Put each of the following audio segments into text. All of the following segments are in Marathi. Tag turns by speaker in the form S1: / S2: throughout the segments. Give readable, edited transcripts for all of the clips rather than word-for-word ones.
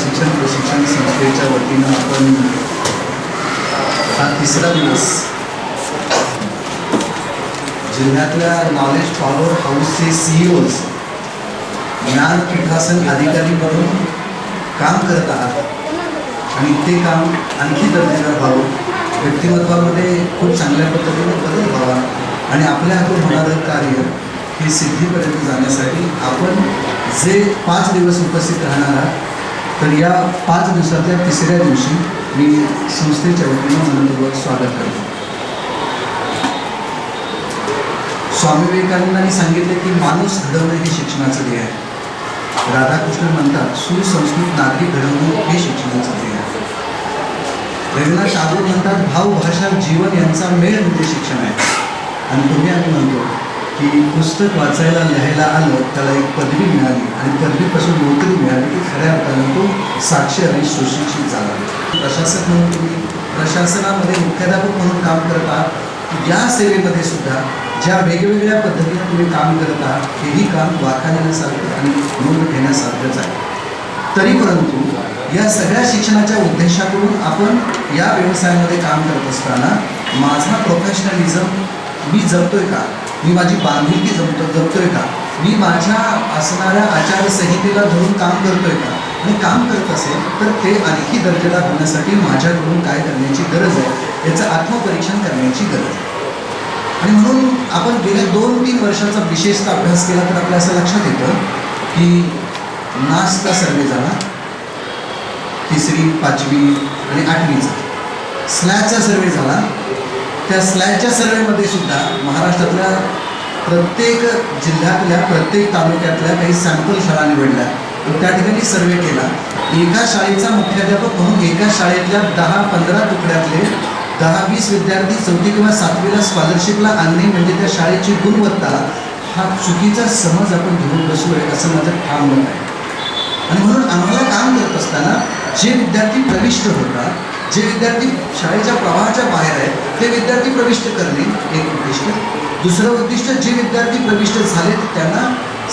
S1: शिक्षण प्रशिक्षण संस्थेच्या वतीनं आपण हा तिसरा दिवस जिल्ह्यातल्या नॉलेज पॉवर हाऊसचे CEOज ज्ञानपीठासन अधिकारी म्हणून काम करत आहात आणि ते काम आणखी दर्जेदार व्हावं, व्यक्तिमत्वामध्ये खूप चांगल्या पद्धतीने बदल व्हावा आणि आपल्या हातून होणारं कार्य हे सिद्धीपर्यंत जाण्यासाठी आपण जे 5 दिवस उपस्थित राहणार आहात, तर या 5 दिवसातल्या तिसऱ्या दिवशी मी संस्थेच्या वतीनं मनपूर्वक स्वागत करतो. स्वामी विवेकानंदांनी सांगितले की माणूस घडवणं हे शिक्षणाचं ध्येय आहे. राधाकृष्ण म्हणतात सुसंस्कृत नागरिक घडवणं हे शिक्षणाचं ध्येय आहे. रवींद्रनाथ टागोर म्हणतात भाव भाषा जीवन यांचा मेळ म्हणजे शिक्षण आहे. आणि तुम्ही आम्ही म्हणतो की पुस्तक वाचायला लिहायला आलं त्याला एक पदवी मिळाली आणि पदवीपासून नोकरी मिळाली की खऱ्या अर्थानं तो साक्षर आणि सुशिक्षित झाला. प्रशासक म्हणून तुम्ही प्रशासनामध्ये मुख्याध्यापक म्हणून काम करत आहात. या सेवेमध्ये सुद्धा ज्या वेगवेगळ्या पद्धतीने तुम्ही काम करत आहात हेही काम वाखाणण्यासारखं आणि नोंद घेण्यासारखंच आहे. तरी परंतु या सगळ्या शिक्षणाच्या उद्देशाकडून आपण या व्यवसायामध्ये काम करत असताना माझा प्रोफेशनलिझम मी जपतोय का, मी माझी बांधिलकी जपतोय का, मी माझ्या असणाऱ्या आचारसंहितेला धरून काम करतोय का, आणि काम करत असेल तर ते आणखी दर्जेदार होण्यासाठी माझ्याकडून काय करण्याची गरज आहे याचं आत्मपरीक्षण करण्याची गरज आहे. आणि म्हणून आपण गेल्या 2-3 वर्षाचा विशेषतः अभ्यास केला तर आपल्या असं लक्षात येतं की नासचा सर्वे झाला, 3री, 5वी आणि 8वीचा. स्लॅचचा सर्वे झाला. त्या स्लॅचच्या सर्वेमध्ये सुद्धा महाराष्ट्रातल्या प्रत्येक जिल्ह्यातल्या प्रत्येक तालुक्यातल्या काही सॅम्पल शाळा निवडल्या आणि त्या ठिकाणी सर्वे केला. एका शाळेचा मुख्याध्यापक म्हणून एका शाळेतल्या 10-15 तुकड्यातले 10-20 विद्यार्थी 4थी किंवा 7वीला स्कॉलरशिपला आणणे म्हणजे त्या शाळेची गुणवत्ता हा चुकीचा समज आपण घेऊन बसू आहे असं माझं ठाम मत आहे. आणि म्हणून आम्हाला काम करत असताना जे विद्यार्थी प्रविष्ट होतात, जे विद्यार्थी शाळेच्या प्रवाहाच्या बाहेर आहेत ते विद्यार्थी प्रविष्ट करणे एक उद्दिष्ट. दुसरं उद्दिष्ट जे विद्यार्थी प्रविष्ट झाले त्यांना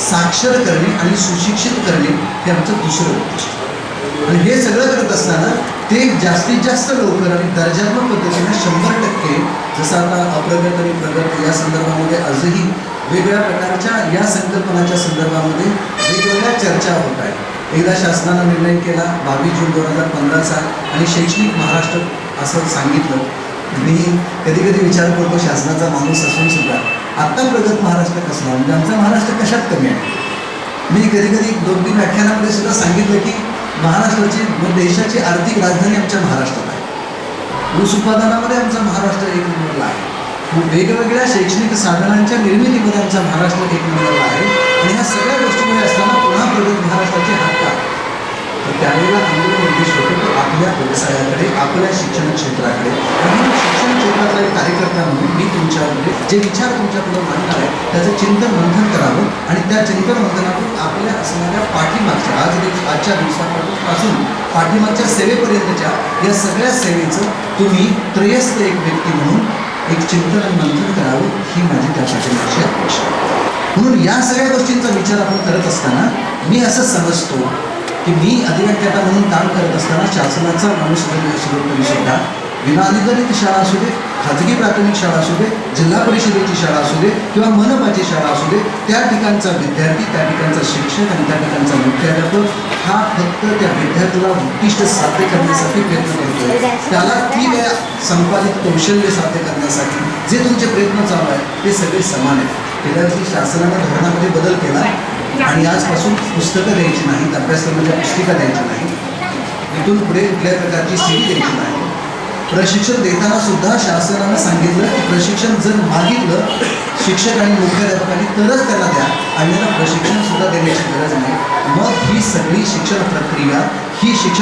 S1: साक्षर करणे आणि सुशिक्षित करणे हे आमचं दुसरं उद्दिष्ट. आणि हे सगळं करत असताना ते जास्तीत जास्त लवकर आणि दर्जात्मक पद्धतीने 100% जसं आता अप्रगत आणि प्रगत या संदर्भामध्ये आजही वेगवेगळ्या प्रकारच्या या संकल्पनाच्या संदर्भामध्ये वेगवेगळ्या चर्चा होत आहेत. एकदा शासनानं निर्णय केला 22 जून 2015चा आणि शैक्षणिक महाराष्ट्र असं सांगितलं. मी कधी कधी विचार करतो शासनाचा माणूस असून सुद्धा आत्ता प्रगत महाराष्ट्र कसला, म्हणजे आमचा महाराष्ट्र कशात कमी आहे. मी कधी कधी 2-3 व्याख्यानामध्ये सुद्धा सांगितलं की महाराष्ट्राची देशाची आर्थिक राजधानी आमच्या महाराष्ट्रात आहे. ऊस उत्पादनामध्ये आमचा महाराष्ट्र 1 नंबरला आहे. वेगवेगळ्या शैक्षणिक साधनांच्या निर्मितीमध्ये आमचा महाराष्ट्र 1 नंबरला आहे. आणि ह्या सगळ्या गोष्टीमध्ये असताना पुन्हा प्रगत महाराष्ट्राची हात का, तर त्यावेळेला आंदोलन उद्देश होतो की आपल्या व्यवसायाकडे, आपल्या शिक्षण क्षेत्राकडे आणि शिक्षण क्षेत्रातला एक कार्यकर्ता म्हणून मी तुमच्याकडे जे विचार तुमच्याकडे मांडणार आहे त्याचं चिंतन मंथन करावं आणि त्या चिंतन मंथनातून आपल्या असणाऱ्या पाठीमागच्या आजच्या दिवसापासून पाठीमागच्या सेवेपर्यंतच्या या सगळ्या सेवेचं तुम्ही त्रयस्थ एक व्यक्ती म्हणून एक चिंतन आणि मंथन करावं ही माझी त्या पाठीमागची अपेक्षा आहे. म्हणून या सगळ्या गोष्टींचा विचार आपण करत असताना मी असं समजतो की मी अधिव्याख्याता म्हणून काम करत असताना शासनाचा माणूस तरी सुद्धा विनानिर्धारित शाळा असू दे, खाजगी प्राथमिक शाळा असू दे, जिल्हा परिषदेची शाळा असू दे किंवा मनपाची शाळा असू दे, त्या ठिकाणचा विद्यार्थी, त्या ठिकाणचा शिक्षक आणि त्या ठिकाणचा मुख्याध्यापक हा फक्त त्या विद्यार्थ्याला उद्दिष्ट साध्य करण्यासाठी प्रयत्न करतोय. त्याला ती वेळा संपादित कौशल्य साध्य करण्यासाठी जे तुमचे प्रयत्न चालू आहेत ते सगळे समान आहेत. गेल्या वर्षी शासनानं धोरणामध्ये बदल केला आणि आजपासून पुस्तकं द्यायची नाहीत, अभ्यासक्रमाच्या पुस्तिका द्यायच्या नाहीत, इथून पुढे कुठल्याही प्रकारची CD द्यायची नाही. प्रशिक्षण देताना सुद्धा शासनानं सांगितलं की प्रशिक्षण जर मागितलं शिक्षक आणि मुख्याध्यापकांनी तरच त्याला द्या, अन्यथा प्रशिक्षण सुद्धा देण्याची गरज नाही. मग ही सगळी शिक्षण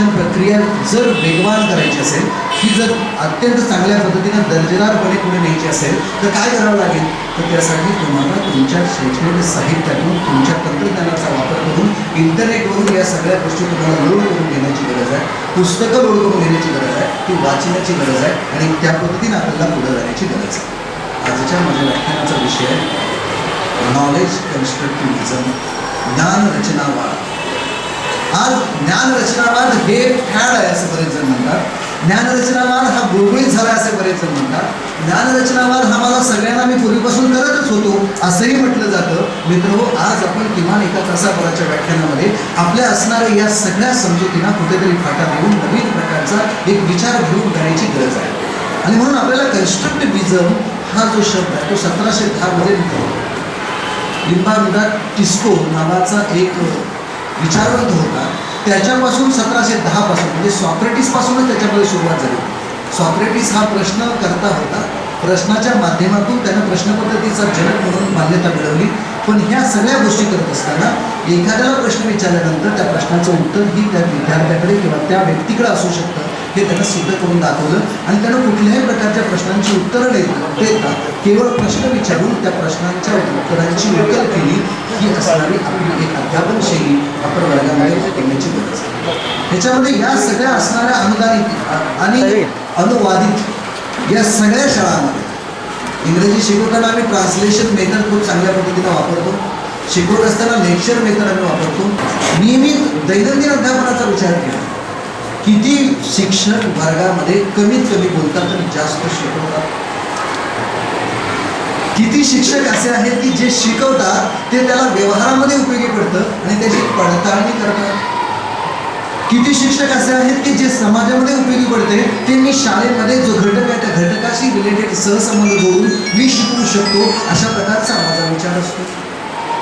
S1: प्रक्रिया जर वेगवान करायची असेल, ही जर अत्यंत चांगल्या पद्धतीने दर्जेदारपणे पुढे न्यायची असेल तर काय करावं लागेल, तर त्यासाठी तुम्हाला तुमच्या शैक्षणिक साहित्यातून तुमच्या तंत्रज्ञानाचा वापर करून इंटरनेटवरून या सगळ्या गोष्टी तुम्हाला लोड करून घेण्याची गरज आहे. पुस्तकं लोड करून घेण्याची गरज आहे, ती वाचण्याची गरज आहे आणि त्या पद्धतीने आपल्याला पुढे जाण्याची गरज आहे. आजच्या माझ्या व्याख्यानाचा विषय आहे नॉलेज कन्स्ट्रक्टिव्हिजम, ज्ञान रचनावाद. आज ज्ञानरचनावाद हे फॅड आहे असं बरेच जण म्हणतात. ज्ञानरचनावाद हा गुळगुळीत झाला असे बरेच जण म्हणतात. ज्ञानरचनावाद हा मला सगळ्यांना मी पूर्वीपासून करतच होतो असंही म्हटलं जातं. मित्रहो, आज आपण किमान एका तासाभराच्या व्याख्यानामध्ये आपल्या असणाऱ्या या सगळ्या समजुतींना कुठेतरी फाटा देऊन नवीन प्रकारचा एक विचार घेऊन करण्याची गरज आहे. आणि म्हणून आपल्याला कन्स्ट्रक्टिव्हिजम हा जो शब्द आहे तो 1710 मध्ये लिंबार्डो टिस्को नावाचा एक विचारवंत होता. त्याच्यापासून 1710 पासून म्हणजे सॉक्रेटिस पासूनच त्याच्यामध्ये सुरुवात झाली. सॉक्रेटिस हा प्रश्न करता होता. प्रश्नाच्या माध्यमातून त्यानं प्रश्नपद्धतीचा जनक म्हणून मान्यता मिळवली. पण ह्या सगळ्या गोष्टी करत असताना एखाद्याला प्रश्न विचारल्यानंतर त्या प्रश्नाचं उत्तर ही त्या विद्यार्थ्याकडे किंवा त्या व्यक्तीकडे असू शकतं हे त्यानं सिद्ध करून दाखवलं. आणि त्यानं कुठल्याही प्रकारच्या प्रश्नांची उत्तरं देता केवळ प्रश्न विचारून त्या प्रश्नांच्या उत्तरांची उकल केली. ही असणारी आपली एक अध्यापन शैली आपण वर्गामध्ये करण्याची गरज आहे. ह्याच्यामध्ये या सगळ्या असणाऱ्या अनुदानित आणि अनुवादित या सगळ्या शाळांमध्ये इंग्रजी शिकवताना आम्ही ट्रान्सलेशन मेथड खूप चांगल्या पद्धतीनं वापरतो. शिकवत असताना लेक्चर मेथड आम्ही वापरतो. नियमित दैनंदिन अध्यापनाचा विचार केला. किती शिक्षक वर्गामध्ये कमीत कमी बोलतात आणि जास्त शिकवतात? किती शिक्षक असे आहेत की जे शिकवतात ते त्याला व्यवहारामध्ये उपयोगी पडतं आणि त्याची पडताळणी करतात? किती शिक्षक असे आहेत की जे समाजामध्ये उपयोगी पडते ते मी शाळेमध्ये जो घटक आहे त्या घटकाशी रिलेटेड सहसंबंध जोडून मी शिकवू शकतो अशा प्रकारचा माझा विचार असतो.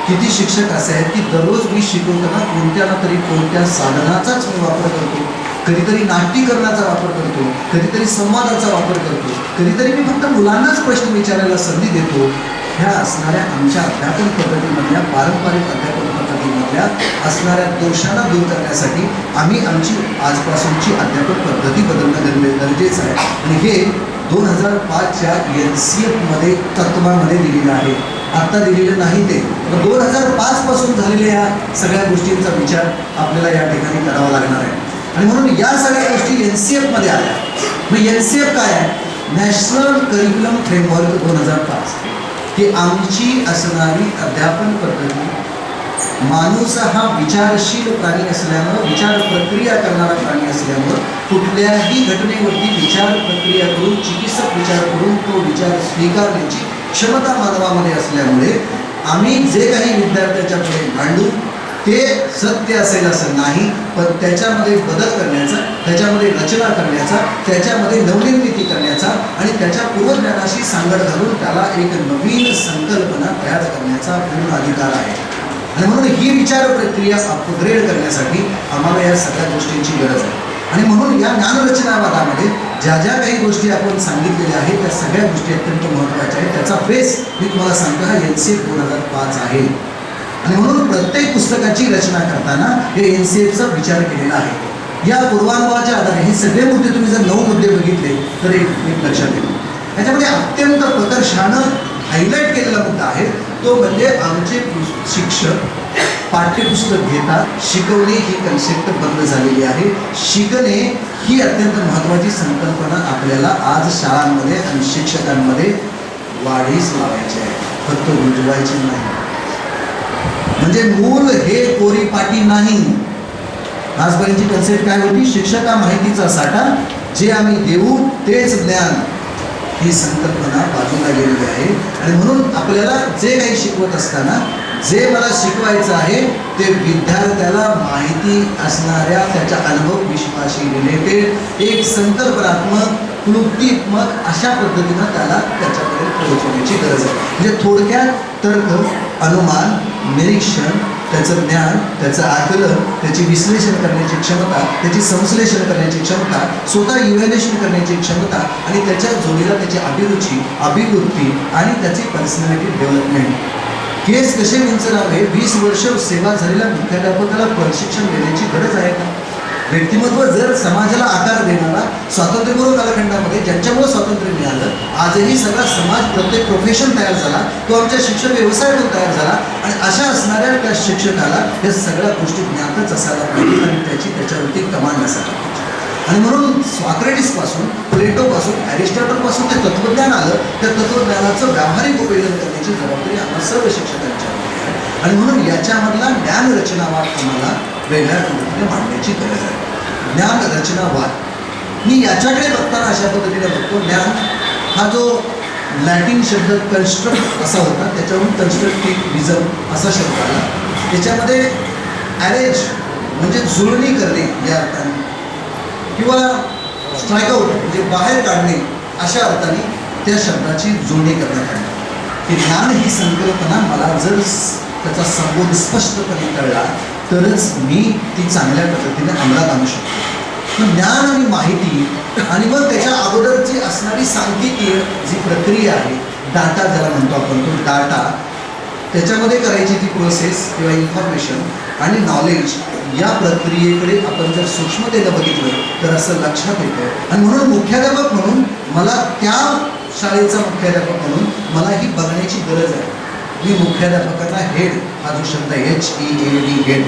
S1: किती शिक्षक असे आहेत की दररोज मी शिकवताना कोणत्या ना तरी कोणत्या साधनाचाच मी वापर करतो. कधीतरी नाट्यीकरणाचा वापर करतो, कधीतरी संवादाचा वापर करतो, कधीतरी मी फक्त मुलांनाच प्रश्न विचारायला संधी देतो. ह्या असणाऱ्या आमच्या अध्यापन पद्धतीमधल्या पारंपरिक अध्यापन पद्धतीमधल्या असणाऱ्या दोषांना दूर करण्यासाठी आम्ही आमची आजपासूनची अध्यापन पद्धती बदलणं गरजेचं आहे. आणि हे 2005च्या NCF मध्ये तत्वामध्ये दिलेलं आहे. आत्ता दिलेलं नाही ते 2005 पासून झालेल्या या सगळ्या गोष्टींचा विचार आपल्याला या ठिकाणी करावा लागणार आहे. आणि म्हणून या सगळ्या गोष्टी NCF मध्ये आल्या. मग NCF काय आहे? नॅशनल करिक्युलम फ्रेमवर्क 2005 ही आमची असणारी अध्यापन पद्धती. माणूस हा विचारशील प्राणी असल्यामुळं, विचार प्रक्रिया करणारा प्राणी असल्यामुळं कुठल्याही घटनेवरती विचार प्रक्रिया करून, चिकित्सक विचार करून तो विचार स्वीकारण्याची क्षमता मानवामध्ये असल्यामुळे आम्ही जे काही विद्यार्थ्याच्या पुढे मांडू ते सत्य असेल असं नाही, पण त्याच्यामध्ये बदल करण्याचा, त्याच्यामध्ये रचना करण्याचा, त्याच्यामध्ये नवनिर्मिती करण्याचा आणि त्याच्या पूर्वज्ञानाशी सांगड घालून त्याला एक नवीन संकल्पना तयार करण्याचा पूर्ण अधिकार आहे. आणि म्हणून ही विचार प्रक्रिया अपग्रेड करण्यासाठी आम्हाला या सगळ्या गोष्टींची गरज आहे. आणि म्हणून या ज्ञानरचनावादामध्ये ज्या ज्या काही गोष्टी आपण सांगितलेल्या आहेत त्या सगळ्या गोष्टी अत्यंत महत्त्वाच्या आहेत. त्याचा बेस मी तुम्हाला सांगतो हा NCF 2005 आहे. आणि म्हणून प्रत्येक पुस्तकाची रचना करताना हे NCFचा विचार केलेला आहे. या पूर्वानुभवाच्या आधारे हे सगळे मुद्दे तुम्ही जर 9 मुद्दे बघितले तर एक लक्षात येईल. याच्यामध्ये अत्यंत प्रकर्षानं हायलाईट केलेला मुद्दा आहे तो म्हणजे आमचे शिक्षक पाठ्यपुस्तक घेतात. शिकवणे ही कन्सेप्ट बंद झालेली आहे. शिकणे ही अत्यंत महत्त्वाची संकल्पना आपल्याला आज शाळांमध्ये आणि शिक्षकांमध्ये वाढीस लावायची आहे, फक्त रुजवायची नाही. म्हणजे मूल हे कोरीपाटी नाही. आजपर्यंतची कन्सेप्ट काय होती? शिक्षक हा माहितीचा साठा, जे आम्ही देऊ तेच ज्ञान. ही संकल्पना बाजूला गेलेली आहे. आणि म्हणून आपल्याला जे काही शिकवत असताना जे मला शिकवायचं आहे ते विद्यार्थ्याला माहिती असणाऱ्या त्याच्या अनुभव विश्वाशी रिलेटेड एक संकल्पनात्मक, क्लुप्तीत्मक अशा पद्धतीनं त्याला त्याच्याकडे पोहोचवण्याची गरज आहे. म्हणजे थोडक्यात तर्क, अनुमान, निरीक्षण, त्याचं ज्ञान, त्याचं आकलन, त्याची विश्लेषण करण्याची क्षमता, त्याची संश्लेषण करण्याची क्षमता, स्वतः इव्हॅल्युएशन करण्याची क्षमता आणि त्याच्या जोडीला त्याची अभिरुची, अभिवृत्ती आणि त्याची पर्सनॅलिटी डेव्हलपमेंट. केस कसे विंचरावे, 20 वर्ष सेवा झालेल्या मुख्याध्यापकाला प्रशिक्षण देण्याची गरज आहे का? व्यक्तिमत्व जर समाजाला आकार देणारा स्वातंत्र्यपूर्व कालखंडामध्ये ज्यांच्यामुळे स्वातंत्र्य मिळालं, आजही सगळा समाज, प्रत्येक प्रोफेशन तयार झाला, तो आमच्या शिक्षण व्यवसायातून तयार झाला. आणि अशा असणाऱ्या त्या शिक्षकाला या सगळ्या गोष्टी ज्ञातच असायला पाहिजे आणि त्याच्यावरती कमांड असायला पाहिजे. आणि म्हणून सॉक्रेटिसपासून, प्लेटोपासून, ॲरिस्टॉटलपासून ते तत्त्वज्ञान आलं. त्या तत्त्वज्ञानाचं व्यावहारिक उपयोजन करण्याची जबाबदारी आम्हाला सर्व शिक्षकांच्या आहे. आणि म्हणून याच्यामधला ज्ञानरचनावाद आम्हाला वेगळ्या पद्धतीने मांडण्याची गरज आहे. ज्ञान रचनावाद मी याच्याकडे बघताना अशा पद्धतीने बघतो. ज्ञान हा जो लॅटिन शब्द कन्स्ट्रक्ट असा होता, त्याच्यावरून कन्स्ट्रक्टिव्हिजम असा शब्द आला. त्याच्यामध्ये अरेंज म्हणजे जुळणी करणे या अर्थाने किंवा स्ट्राईकआउट म्हणजे बाहेर काढणे अशा अर्थाने त्या शब्दाची जुळणी करण्यात आली. की ज्ञान ही संकल्पना मला जर त्याचा संबोध स्पष्टपणे कळला तरच मी ती चांगल्या पद्धतीने अंमलात आणू शकतो. मग ज्ञान आणि माहिती आणि मग त्याच्या अगोदरची असणारी सांख्यिकीय जी प्रक्रिया आहे, डाटा ज्याला म्हणतो आपण, तो डाटा त्याच्यामध्ये करायची ती प्रोसेस किंवा इन्फॉर्मेशन आणि नॉलेज या प्रक्रियेकडे आपण जर सूक्ष्मतेनं बघितलं तर असं लक्षात येतं. आणि म्हणून मुख्याध्यापक म्हणून मला त्या शाळेचा मुख्याध्यापक म्हणून मला ही बघण्याची गरज आहे. मी मुख्याध्यापकांना हेड हा जो शब्द HEAD हेड,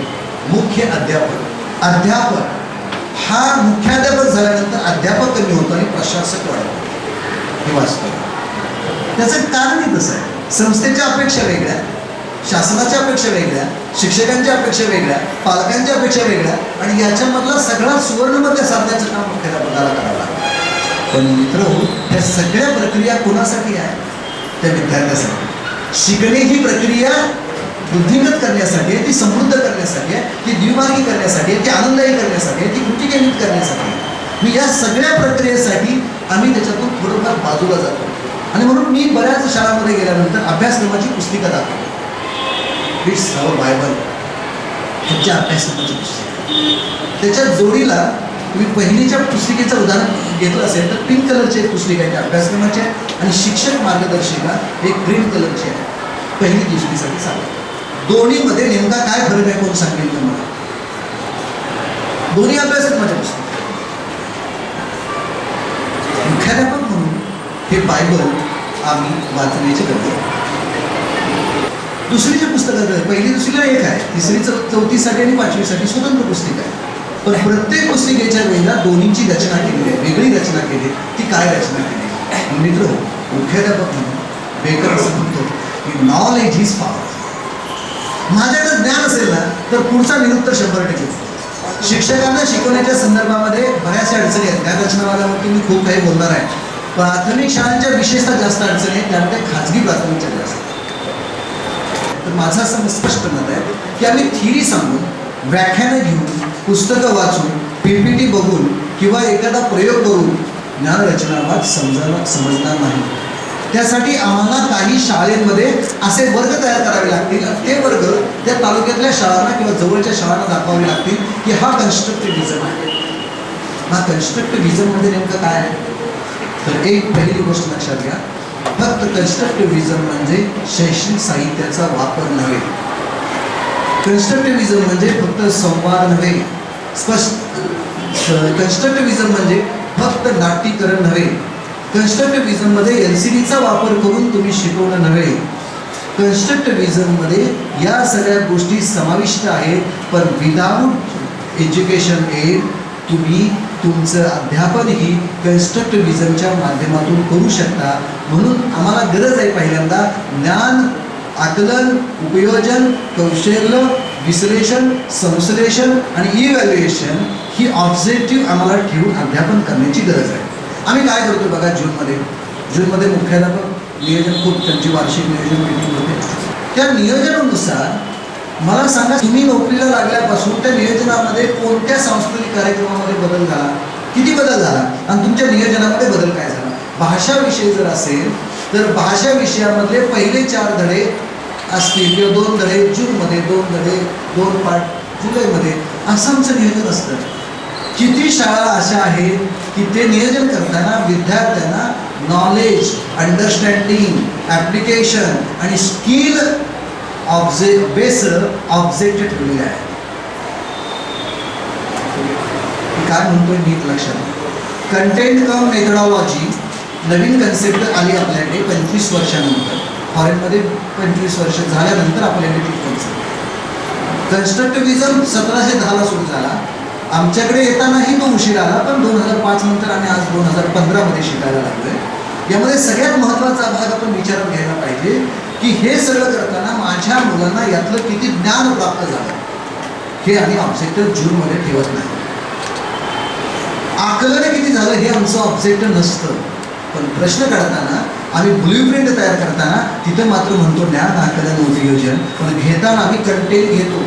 S1: मुख्य अध्यापक, अध्यापक हा मुख्याध्यापक झाल्यानंतर अध्यापक कमी होतो आणि प्रशासक वाढतो. हे वास्तव त्याचं कारणही तसं आहे. संस्थेच्या अपेक्षा वेगळ्या, शासनाच्या अपेक्षा वेगळ्या, शिक्षकांच्या अपेक्षा वेगळ्या, पालकांच्या अपेक्षा वेगळ्या आणि याच्यामधला सगळा सुवर्णमध्य साधण्याचं काम मुख्याध्यापकाला करावं लागतं. पण मित्रहो, त्या सगळ्या प्रक्रिया कोणासाठी आहे? त्या विद्यार्थ्यासाठी. शिकणे ही प्रक्रिया बुद्धिगत करण्यासाठी आहे, ती समृद्ध करण्यासाठी आहे, ती द्विमार्गी करण्यासाठी आहे, ती आनंददायी करण्यासाठी आहे, ती कृती केंद्रित करण्यासाठी आहे. मी या सगळ्या प्रक्रियेसाठी आम्ही त्याच्यातून थोडंफार बाजूला जातो. आणि म्हणून मी बऱ्याच शाळांमध्ये गेल्यानंतर अभ्यासक्रमाची पुस्तिका दाखवतो. इट्स अवर बायबल, ह्याच्या अभ्यासक्रमाची पुस्तिका. त्याच्या जोडीला तुम्ही पहिलीच्या पुस्तिकेचं उदाहरण घेतलं असेल तर पिंक कलरची एक पुस्तिका आहे त्या अभ्यासक्रमाची आहे आणि शिक्षक मार्गदर्शिका एक ग्रीन कलरची आहे पहिली दुसरीसाठी सांगा. दोन्हीमध्ये नेमका काय फरक आहे कोण सांगेल तुम्हाला? दोन्ही अभ्यासक्रमाच्या पुस्तक. मुख्याध्यापक म्हणून हे बायबल आम्ही वाचण्याची गरज आहे. दुसरीच्या पुस्तकात पहिली दुसरीला एक आहे, तिसरी चौथीसाठी आणि पाचवीसाठी स्वतंत्र पुस्तिका आहे. पण प्रत्येक पुस्तिकेच्या वेळेला दोन्हीची रचना केलेली आहे, वेगळी रचना केली. ती काय रचना केली? मित्र, मुख्याध्यापक म्हणून बेकर असं म्हणतो की नॉलेज इज पॉवर. माझ्याकडे ज्ञान असेल ना तर पुढचा निरुत्तर 100%. शिक्षकांना शिकवण्याच्या संदर्भामध्ये बऱ्याचशा अडचणी आहेत. त्या रचनावादावरती मी खूप काही बोलणार आहे. प्राथमिक शाळांच्या विशेषतः जास्त अडचणी आहेत, त्यामध्ये खाजगी प्राथमिक शाळा असतात. तर माझं असं स्पष्ट मत आहे की आम्ही थिअरी सांगून, व्याख्यानं घेऊन, पुस्तकं वाचून, PPT बघून किंवा एखादा प्रयोग करून ज्ञानरचनावाद समजणार नाही. त्यासाठी आम्हाला काही शाळेमध्ये असे वर्ग तयार करावे लागतील. ते वर्ग त्या तालुक्यातल्या शाळांना किंवा जवळच्या शाळांना दाखवावे लागतील की हा कन्स्ट्रक्टिव्हिजम आहे. हा कन्स्ट्रक्टिव्हिजममध्ये नेमकं काय आहे? तर एक पहिली गोष्ट लक्षात घ्या, फक्त कन्स्ट्रक्टिव्हिजम म्हणजे शैक्षणिक साहित्याचा वापर नव्हे. कन्स्ट्रक्टिव्हिजम म्हणजे फक्त संवाद नव्हे. कन्स्ट्रक्टिव्हिजम म्हणजे फक्त नाट्यीकरण नव्हे. कन्स्ट्रक्टिव्हिजममध्ये LCDचा वापर करून तुम्ही शिकवणं नव्हे. कन्स्ट्रक्टिव्हिजममध्ये या सगळ्या गोष्टी समाविष्ट आहेत. पण विदाऊट एज्युकेशन एड तुम्ही तुमचं अध्यापनही कन्स्ट्रक्टिव्हिजमच्या माध्यमातून करू शकता. म्हणून आम्हाला गरज आहे पहिल्यांदा ज्ञान, आकलन, उपयोजन, कौशल्य, विश्लेषण, संश्लेषण आणि इव्हॅल्युएशन ही ऑब्जेक्टिव्ह आम्हाला ठेवून अध्यापन करण्याची गरज आहे. आम्ही काय करतो बघा, जूनमध्ये मुख्याध्यापक नियोजन, खूप त्यांची वार्षिक नियोजन मीटिंग होते. त्या नियोजनानुसार मला सांगा, तुम्ही नोकरीला लागल्यापासून त्या नियोजनामध्ये कोणत्या सांस्कृतिक कार्यक्रमामध्ये बदल झाला, किती बदल झाला आणि तुमच्या नियोजनामध्ये बदल काय झाला? भाषा विषय जर असेल तर भाषा विषयामधले पहिले 4 धडे असतील किंवा 2 धडे जूनमध्ये, 2 धडे 2 पाठ जुलैमध्ये, असं आमचं नियोजन असतं. किती शाळा अशा आहेत की ते नियोजन करताना विद्यार्थ्यांना नॉलेज, अंडरस्टँडिंग, ॲप्लिकेशन आणि स्किल बेस्ड ऑब्जेक्ट ठेवलेले आहे. काय म्हणतोय नीट लक्षात. कंटेंट कम मेथडॉलॉजी नवीन कन्सेप्ट आली आपल्याकडे 25 वर्षानंतर. फॉरेनमध्ये 25 वर्ष झाल्यानंतर आपल्याकडे ती कन्सेप्ट. कन्स्ट्रक्टिव्हिजम 1710ला सुरू झाला. आमच्याकडे येतानाही तो उशीर आला, पण 2005 नंतर आणि आज 2015मध्ये शिकायला लागलोय. यामध्ये सगळ्यात महत्त्वाचा भाग आपण विचारात घ्यायला पाहिजे की हे सगळं करताना माझ्या मुलांना यातलं किती ज्ञान प्राप्त झालं. हे आम्ही ऑब्जेक्टिव्ह जूनमध्ये ठेवत नाही. आकलन किती झालं हे आमचं ऑब्जेक्टिव्ह नसतं, पण प्रश्न काढताना आम्ही ब्ल्यूप्रिंट तयार करताना तिथं मात्र म्हणतो ज्ञान आकलन उपयोजन, पण घेताना आम्ही कंटेंट घेतो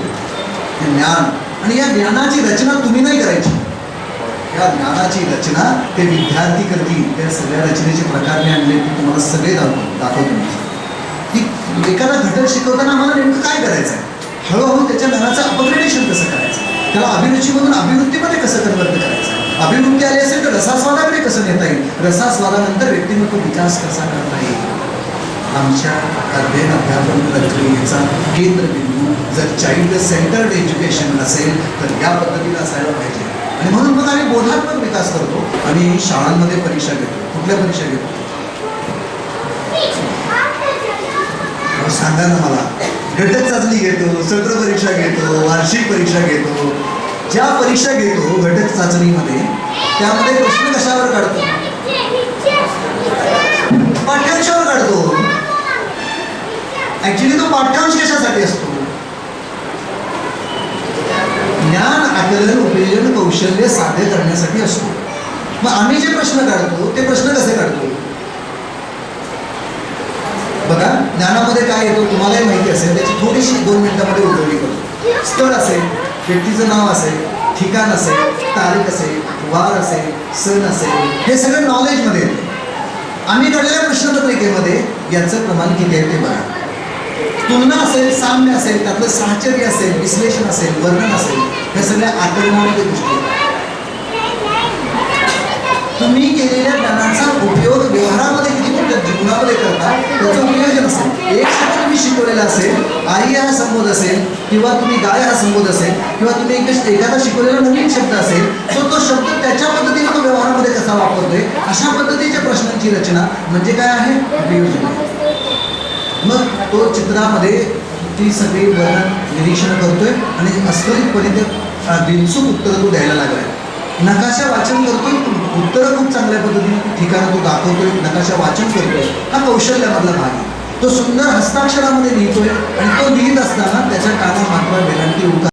S1: हे ज्ञान, आणि या ज्ञानाची रचना तुम्ही नाही करायची. या ज्ञानाची रचना ते विद्यार्थी करतील. त्या सगळ्या रचनेचे प्रकार मी आणले ते तुम्हाला सगळे दाखवतो मी. की एखादा घटक शिकवताना आम्हाला नेमकं काय करायचं आहे, हळूहळू त्याच्या ज्ञानाचं अपग्रेडेशन कसं करायचं, त्याला अभिरुचीमधून अभिवृत्तीमध्ये कसं कन्वर्ट करायचं, अभिवृत्ती आली असेल तर रसास्वादाकडे कसं नेता येईल, रसास्वादानंतर व्यक्तिमत्व विकास कसा करता येईल. आमच्या अध्ययन अध्यापन प्रक्रियेचा केंद्रबिंदू जर चाइल्ड सेंटर्ड एज्युकेशन असेल तर या पद्धतीने असायला पाहिजे. आणि म्हणून मग आम्ही बोधात्मक विकास करतो. आम्ही शाळांमध्ये परीक्षा घेतो. कुठल्या परीक्षा घेतो सांगा ना मला. घटक चाचणी घेतो, सत्र परीक्षा घेतो, वार्षिक परीक्षा घेतो. ज्या परीक्षा घेतो घटक चाचणीमध्ये त्यामध्ये प्रश्न कशावर काढतो, पाठ्यांशावर काढतो. ऍक्च्युली तो पाठ्यांश कशासाठी असतो, ज्ञान आकलन उपयोजन कौशल्य साध्य करण्यासाठी असतो. मग आम्ही जे प्रश्न काढतो ते प्रश्न कसे काढतो बघा. ज्ञानामध्ये काय येतो तुम्हालाही माहिती असेल, त्याची थोडीशी 2 मिनिटांमध्ये उजळणी करतो. स्थळ असेल, व्यक्तीचं नाव असेल, ठिकाण असेल, तारीख असेल, वार असेल, सण असेल, हे सगळं नॉलेजमध्ये येते. आम्ही काढलेल्या प्रश्नपत्रिकेमध्ये याचं प्रमाण किती आहे ते बघा. तुलना असेल, साम्य असेल, त्यातलं साहचर्य असेल, विश्लेषण असेल, वर्णन असेल, ह्या सगळ्या आकलनामध्ये गोष्टी. तुम्ही केलेल्या ज्ञानाचा उपयोग व्यवहारामध्ये किती तुमच्या जीवनामध्ये करता त्याचं उपयोजन असेल. एक शब्द तुम्ही शिकवलेला असेल, आई हा संबोध असेल, किंवा तुम्ही गाय हा संबोध असेल, किंवा तुम्ही एखादा शिकवलेला नवीन शब्द असेल, तो शब्द त्याच्या पद्धतीने तो व्यवहारामध्ये कसा वापरतोय, अशा पद्धतीच्या प्रश्नांची रचना म्हणजे काय आहे, उपयोजन. मग तो चित्रामध्ये ती सगळी वर्णन निरीक्षण करतोय आणि अस्खलितपणे ते बिनचूक उत्तरं तो द्यायला लागलाय. नकाशा वाचन करतोय, उत्तरं खूप चांगल्या पद्धतीने ठिकाणं तो दाखवतोय, नकाशा वाचन करतोय. हा कौशल्यामधला भाग आहे. तो सुंदर हस्ताक्षरामध्ये लिहितोय आणि तो लिहित असताना त्याच्या काना मात्रा वेलांटी उकार